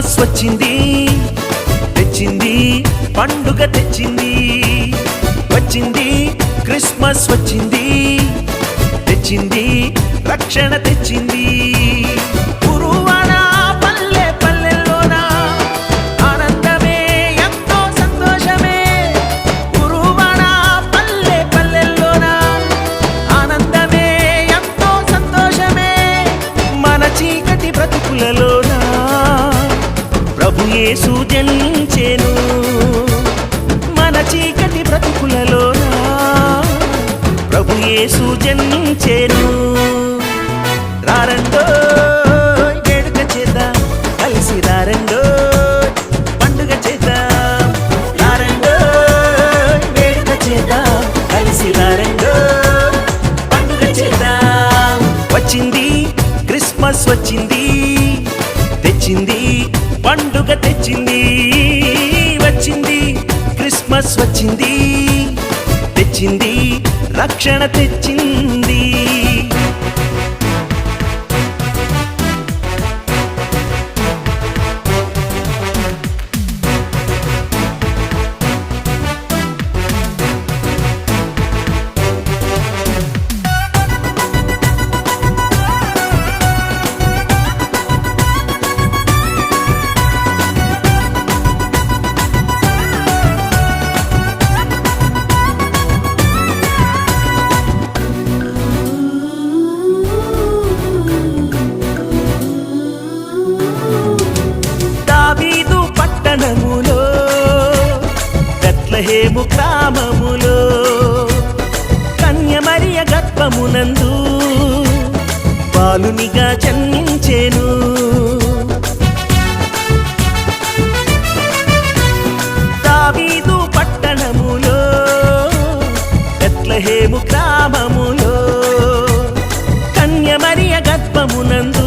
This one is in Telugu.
క్రిస్మస్ వచ్చింది తెచ్చింది పండుగ తెచ్చింది వచ్చింది క్రిస్మస్ వచ్చింది తెచ్చింది రక్షణ తెచ్చింది గురువాన పల్లె పల్లెల్లోన ఆనందమే ఎంతో సంతోషమే గురువాన పల్లె పల్లెల్లోన ఆనందమే ఎంతో సంతోషమే మన చీకటి బ్రతుకులలోన ప్రభు యేసు జనించెను మన చీకటి బ్రతుకులలోన ప్రభు యేసు జనించెను రారండో వేడుక చేద్దాం కలిసి రారండో పండుగ చేద్దాం రారండో వేడుక చేద్దాం కలిసి రారండో పండుగ చేద్దాం వచ్చింది క్రిస్మస్ వచ్చింది తెచ్చింది పండుగ తెచ్చింది వచ్చింది క్రిస్మస్ వచ్చింది తెచ్చింది రక్షణ తెచ్చింది దావీదు పట్టణములో బెత్లెహేము గ్రామములో కన్య మరియ గర్భమునందు బాలునిగా జన్మించెను దావీదు పట్టణములో బెత్లెహేము గ్రామములో కన్య మరియ గర్భమునందు